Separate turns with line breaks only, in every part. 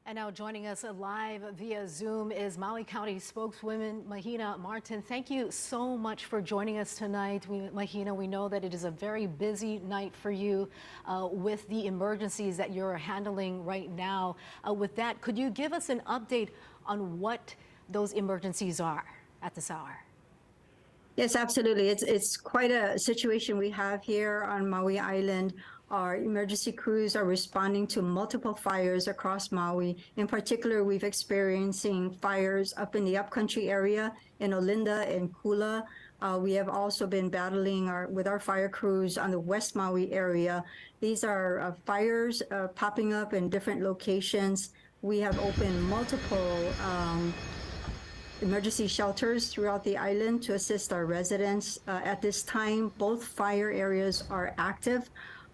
And now joining us live via Zoom is Maui County spokeswoman Mahina Martin. Thank you so much for joining us tonight. Mahina, we know that it is a very busy night for you with the emergencies that you're handling right now. With that, could you give us an update on what those emergencies are at this hour?
Yes, absolutely. It's quite a situation we have here on Maui Island. Our emergency crews are responding to multiple fires across Maui. In particular, we've experiencing fires up in the upcountry area in Olinda and Kula. We have also been battling with our fire crews on the West Maui area. These are fires popping up in different locations. We have opened multiple emergency shelters throughout the island to assist our residents. At this time, both fire areas are active.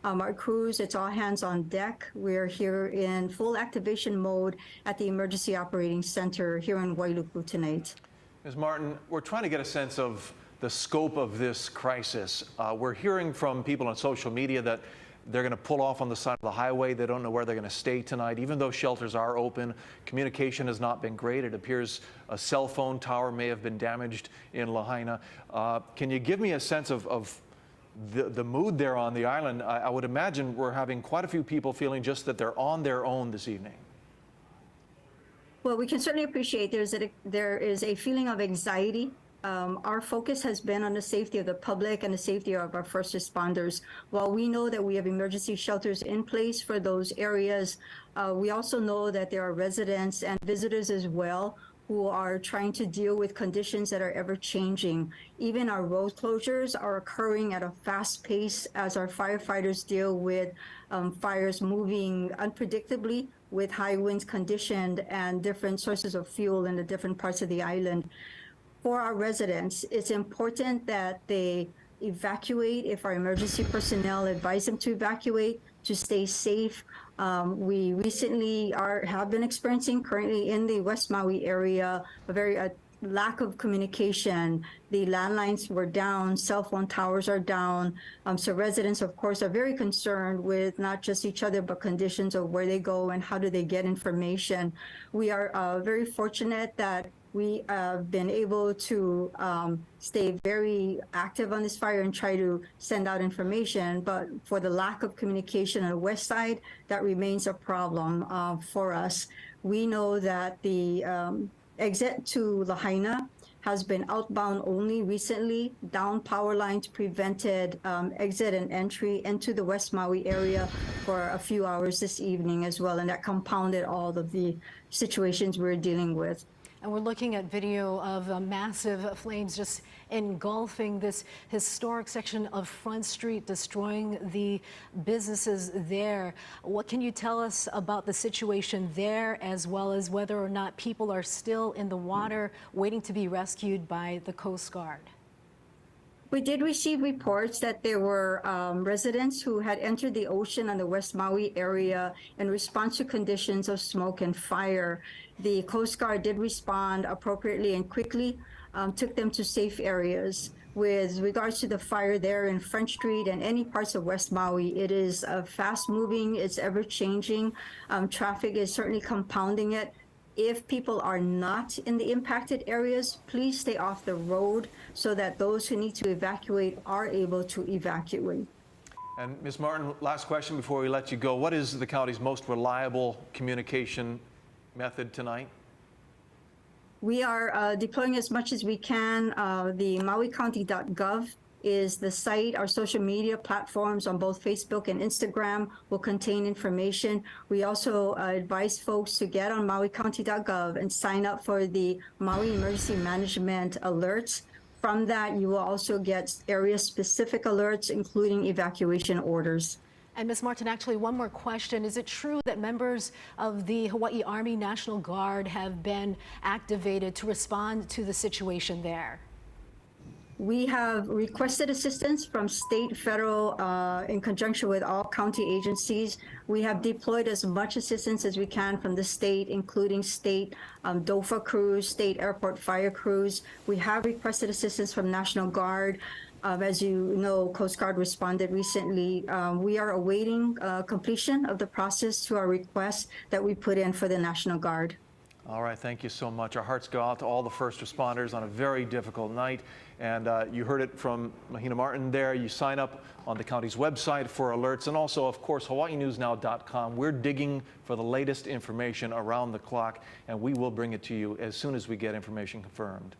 Our crews, it's all hands on deck. We're here in full activation mode at the Emergency Operating Center here in Wailuku tonight.
Ms. Martin, we're trying to get a sense of the scope of this crisis. We're hearing from people on social media that they're going to pull off on the side of the highway. They don't know where they're going to stay tonight. Even though shelters are open, communication has not been great. It appears a cell phone tower may have been damaged in Lahaina. Can you give me a sense of the mood there on the island? I would imagine we're having quite a few people feeling just that they're on their own this evening.
Well, we can certainly appreciate there is a feeling of anxiety. Our focus has been on the safety of the public and the safety of our first responders. While we know that we have emergency shelters in place for those areas, we also know that there are residents and visitors as well who are trying to deal with conditions that are ever changing. Even our road closures are occurring at a fast pace as our firefighters deal with fires moving unpredictably with high winds conditioned and different sources of fuel in the different parts of the island. For our residents, it's important that they evacuate if our emergency personnel advise them to evacuate, to stay safe. We recently have been experiencing currently in the West Maui area a lack of communication. The landlines were down, cell phone towers are down. So residents, of course, are very concerned with not just each other, but conditions of where they go and how do they get information. We are very fortunate that we have been able to stay very active on this fire and try to send out information. But for the lack of communication on the west side, that remains a problem for us. We know that the exit to Lahaina has been outbound only recently. Down power lines prevented exit and entry into the West Maui area for a few hours this evening as well. And that compounded all of the situations we're dealing with.
And we're looking at video of massive flames just engulfing this historic section of Front Street, destroying the businesses there. What can you tell us about the situation there, as well as whether or not people are still in the water waiting to be rescued by the Coast Guard?
We did receive reports that there were residents who had entered the ocean on the West Maui area in response to conditions of smoke and fire. The Coast Guard did respond appropriately and quickly, took them to safe areas. With regards to the fire there in Front Street and any parts of West Maui, it is fast moving, it's ever changing. Traffic is certainly compounding it. If people are not in the impacted areas, please stay off the road so that those who need to evacuate are able to evacuate.
And Ms. Martin, last question before we let you go. What is the county's most reliable communication method tonight?
We are deploying as much as we can. The mauicounty.gov is the site. Our social media platforms on both Facebook and Instagram will contain information. We also advise folks to get on mauicounty.gov and sign up for the Maui Emergency Management alerts. From that, you will also get area-specific alerts, including evacuation orders.
And Ms. Martin, actually, one more question. Is it true that members of the Hawaii Army National Guard have been activated to respond to the situation there?
We have requested assistance from state, federal, in conjunction with all county agencies. We have deployed as much assistance as we can from the state, including state DOFA crews, state airport fire crews. We have requested assistance from National Guard. As you know, Coast Guard responded recently. We are awaiting completion of the process to our request that we put in for the National Guard.
All right, thank you so much. Our hearts go out to all the first responders on a very difficult night. And you heard it from Mahina Martin there. You sign up on the county's website for alerts. And also, of course, HawaiiNewsNow.com. We're digging for the latest information around the clock, and we will bring it to you as soon as we get information confirmed.